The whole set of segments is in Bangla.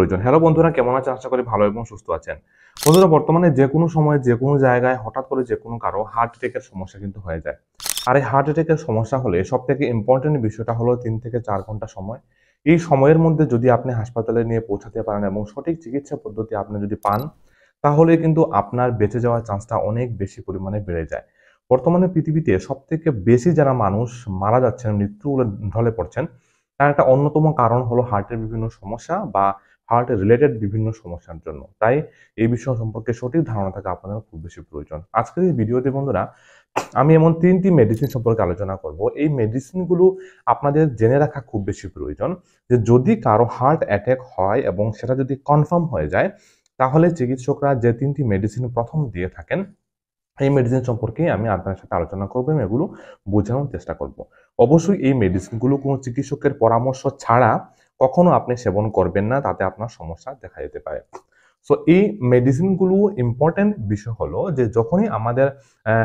প্রয়োজন। হ্যালো বন্ধুরা, কেমন আছেন? আশা করি ভালো এবং সুস্থ আছেন। বন্ধুরা, বর্তমানে যে কোনো সময় যে কোনো জায়গায় হঠাৎ করে যে কোনো কারো হার্ট অ্যাটাকের সমস্যা কিন্তু হয়ে যায়। আর এই হার্ট অ্যাটাকের সমস্যা হলে সবথেকে ইম্পর্টেন্ট বিষয়টা হলো ৩ থেকে ৪ ঘন্টা সময়। এই সময়ের মধ্যে যদি আপনি হাসপাতালে নিয়ে পৌঁছাতে পারেন এবং সঠিক চিকিৎসা পদ্ধতি আপনি যদি পান, তাহলে কিন্তু আপনার বেঁচে যাওয়ার চান্সটা অনেক বেশি পরিমাণে বেড়ে যায়। বর্তমানে পৃথিবীতে সবথেকে বেশি যারা মানুষ মারা যাচ্ছেন, মৃত্যুর ঢলে পড়ছেন, তার একটা অন্যতম কারণ হলো হার্টের বিভিন্ন সমস্যা বা হার্ট রিলেটেড বিভিন্ন সমস্যার জন্য। তাই এই বিষয় সম্পর্কে সঠিক ধারণা থাকা আপনাদের খুব বেশি প্রয়োজন। আজকের এই ভিডিওতে বন্ধুরা আমি এমন ৩টি মেডিসিন সম্পর্কে আলোচনা করব। এই মেডিসিনগুলো আপনাদের জেনে রাখা খুব বেশি প্রয়োজন যে যদি কারো হার্ট অ্যাটাক হয় এবং সেটা যদি কনফার্ম হয়ে যায়, তাহলে চিকিৎসকরা যে ৩টি মেডিসিন প্রথম দিয়ে থাকেন, এই মেডিসিন সম্পর্কে আমি আপনার সাথে আলোচনা করব এবং এগুলো বোঝানোর চেষ্টা করব। অবশ্যই এই মেডিসিনগুলো কোনো চিকিৎসকের পরামর্শ ছাড়া কখনো আপনি সেবন করবেন না, তাতে আপনার সমস্যা দেখা যেতে পারে। সো এই মেডিসিনগুলো ইম্পর্টেন্ট বিষয় হলো যে যখনই আমাদের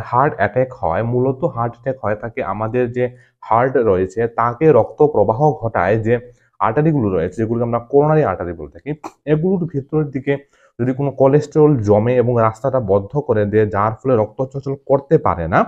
হার্ট অ্যাটাক হয়, মূলত হার্ট অ্যাটাক হয়ে থাকে আমাদের যে হার্ট রয়েছে তাকে রক্ত প্রবাহ ঘটায় যে আর্টারিগুলো রয়েছে, যেগুলোকে আমরা করোনারি আর্টারি বলে থাকি, এগুলোর ভিতরের দিকে যদি কোনো কোলেস্টেরল জমে এবং রাস্তাটা বদ্ধ করে দেয়, যার ফলে রক্ত চলাচল করতে পারে না,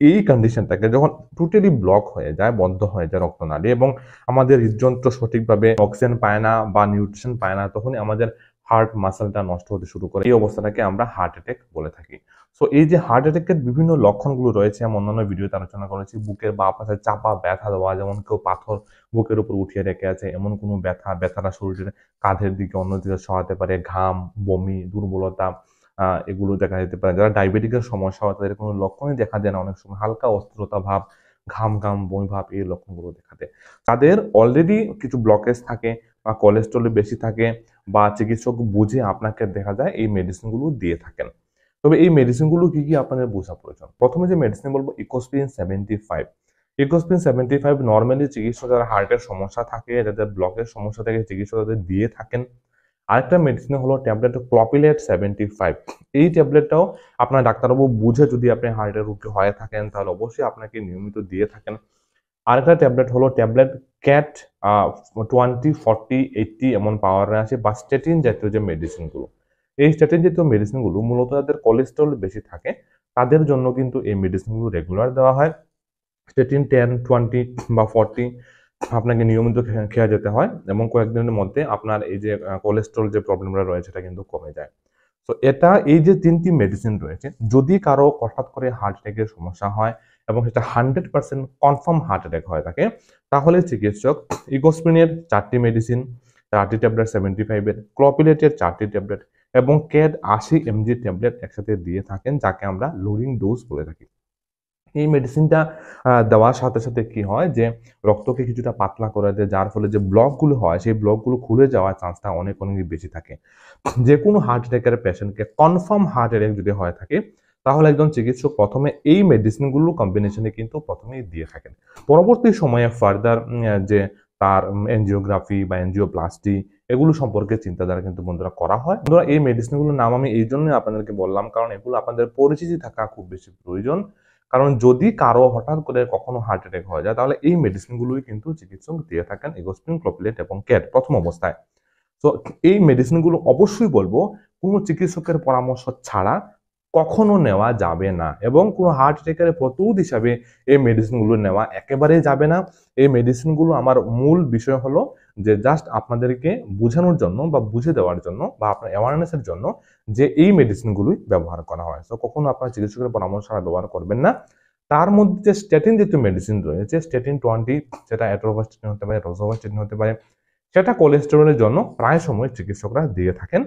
এই কন্ডিশনটাকে যখন টোটালি ব্লক হয়ে যায়, বন্ধ হয়ে যায় রক্তনালী এবং আমাদের হৃদযন্ত্র সঠিকভাবে অক্সিজেন পায় না বা নিউট্রিশন পায় না, তখনই আমাদের হার্ট মাসেলটা নষ্ট হতে শুরু করে। এই অবস্থাটাকে আমরা হার্ট অ্যাটাক বলে থাকি। সো এই যে হার্ট অ্যাটাকের বিভিন্ন লক্ষণগুলো রয়েছে, আমি অন্যান্য ভিডিওতে আলোচনা করেছি। বুকের বাঁ পাশে চাপা ব্যথা দেওয়া, যেমন কেউ পাথর বুকের উপর উঠিয়ে রেখে আছে এমন কোনো ব্যথাটা শরীরের কাঁধের দিকে অন্যদিকে সরাতে পারে, ঘাম, বমি, দুর্বলতা, এগুলো দেখা যেতে পারে। যারা ডায়াবেটিকের সমস্যা হয় তাদের কোনো লক্ষণই দেখা যায় না, অনেক সময় হালকা অস্থিরতা ভাব, ঘাম ঘাম বমি ভাব, এই লক্ষণগুলো দেখা দেয়। তাদের অলরেডি কিছু ব্লকেজ থাকে বা কোলেস্ট্রল বেশি থাকে বা চিকিৎসক বুঝে আপনাকে দেখা যায় এই মেডিসিনগুলো দিয়ে থাকেন। তবে এই মেডিসিনগুলো কি কি আপনাদের বোঝা প্রয়োজন। প্রথমে যে মেডিসিন বলবো ইকোস্পিরিন 75। ইকোস্পিরিন 75 নর্মালি চিকিৎসক যারা হার্টের সমস্যা থাকে, যাদের ব্লকের সমস্যা থাকে, চিকিৎসক তাদের দিয়ে থাকেন। আরেকটা মেডিসিন হলো ট্যাবলেট ক্লপিলেট 75। এই ট্যাবলেটটাও আপনার ডাক্তারবাবু বুঝে যদি আপনি হার্টের রোগী হয়ে থাকেন তাহলে অবশ্যই আপনাকে নিয়মিত দিয়ে থাকেন। আরেকটা ট্যাবলেট হলো ট্যাবলেট ক্যাট 20, 40, 80 এমন পাওয়ারে আছে, বা স্টেটিন জাতীয় যে মেডিসিনগুলো। এই স্টেটিন জাতীয় মেডিসিনগুলো মূলত যাদের কোলেস্ট্রল বেশি থাকে তাদের জন্য কিন্তু এই মেডিসিনগুলো রেগুলার দেওয়া হয়। স্টেটিন 10, 20 বা 40 আপনাকে নিয়মিত খেয়ে যেতে হয় এবং কয়েকদিনের মধ্যে আপনার এই যে কোলেস্ট্রল যে প্রবলেমটা রয়েছে এটা কিন্তু কমে যায়। তো এটা এই যে 3টি মেডিসিন রয়েছে, যদি কারো হঠাৎ করে হার্ট অ্যাটাকের সমস্যা হয় এবং সেটা 100% কনফার্ম হার্ট অ্যাটাক হয়ে থাকে, তাহলে চিকিৎসক ইগোস্পিনের 4টি মেডিসিন, 4টি ট্যাবলেট 75-এর, ক্লপিলেটের 4টি ট্যাবলেট এবং ক্যাড 80 mg ট্যাবলেট একসাথে দিয়ে থাকেন, যাকে আমরা লোডিং ডোজ বলে থাকি। এই মেডিসিনটা দেওয়ার সাথে সাথে কি হয় যে রক্তকে কিছুটা পাতলা করে দেয়, যার ফলে যে ব্লকগুলো হয় সেই ব্লকগুলো খুলে যাওয়ার চান্সটা অনেক অনেক বেশি থাকে। যে কোনো হার্ট অ্যাটাকের পেশেন্টকে কনফার্ম হার্ট অ্যাটাক যদি হয়ে থাকে, তাহলে একজন চিকিৎসক প্রথমে এই মেডিসিনগুলো কম্বিনেশনে কিন্তু প্রথমেই দিয়ে থাকেন। পরবর্তী সময়ে ফার্দার যে তার এনজিওগ্রাফি বা এনজিওপ্লাস্টি এগুলো সম্পর্কে চিন্তাধারা কিন্তু বন্ধুরা করা হয়। বন্ধুরা, এই মেডিসিনগুলোর নাম আমি এই জন্যই আপনাদেরকে বললাম, কারণ এগুলো আপনাদের পরিচিতি থাকা খুব বেশি প্রয়োজন। কারণ যদি কারো হঠাৎ করে কখনো হার্ট অ্যাটাক হয়ে যায়, তাহলে এই মেডিসিনগুলোই কিন্তু চিকিৎসক দিয়ে থাকেন, ইগোস্পিন, ক্লপিলেট এবং ক্যাড প্রথম অবস্থায়। তো এই মেডিসিনগুলো অবশ্যই বলবো কোনো চিকিৎসকের পরামর্শ ছাড়া কখনো নেওয়া যাবে না, এবং কোনো হার্ট অ্যাটাকের প্রতিরোধ হিসাবে এই মেডিসিনগুলো নেওয়া একেবারেই যাবে না। এই মেডিসিনগুলো আমার মূল বিষয় হলো যে জাস্ট আপনাদেরকে বোঝানোর জন্য বা বুঝে দেওয়ার জন্য বা আপনার অ্যাওয়ারনেসের জন্য যে এই মেডিসিনগুলোই ব্যবহার করা হয়। তো কখনো আপনার চিকিৎসকের পরামর্শ ছাড়া ব্যবহার করবেন না। তার মধ্যে যে স্টেটিন জাতীয় মেডিসিন রয়েছে, স্টেটিন 20, সেটা অ্যাট্রোভাস্টেটিন হতে পারে, রোজোভাস্টেটিন হতে পারে, সেটা কোলেস্টেরলের জন্য প্রায় সময় চিকিৎসকরা দিয়ে থাকেন।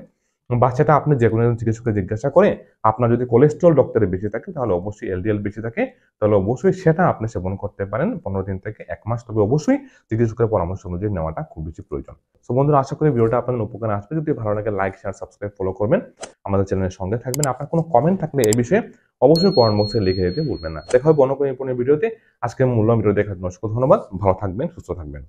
বা সেটা আপনি যে কোনো একজন চিকিৎসককে জিজ্ঞাসা করে, আপনার যদি কোলেস্ট্রল রক্তের বেশি থাকে তাহলে অবশ্যই এলডিএল বেশি থাকে তাহলে অবশ্যই সেটা আপনি সেবন করতে পারেন 15 দিন থেকে 1 মাস। তবে অবশ্যই চিকিৎসকের পরামর্শ অনুযায়ী নেওয়াটা খুব বেশি প্রয়োজন। সো বন্ধুরা, আশা করি ভিডিওটা আপনাদের উপকারে আসবে। যদি ভালো লাগে লাইক, শেয়ার, সাবস্ক্রাইব, ফলো করবেন, আমাদের চ্যানেলের সঙ্গে থাকবেন। আপনার কোনো কমেন্ট থাকলে এই বিষয়ে অবশ্যই কমেন্ট বক্সে লিখে দিতে ভুলবেন না। দেখা হবে অন্য কোনো ভিডিওতে। আজকের মূল্য ভিডিও দেখার জন্য অসংখ্য ধন্যবাদ। ভালো থাকবেন, সুস্থ থাকবেন।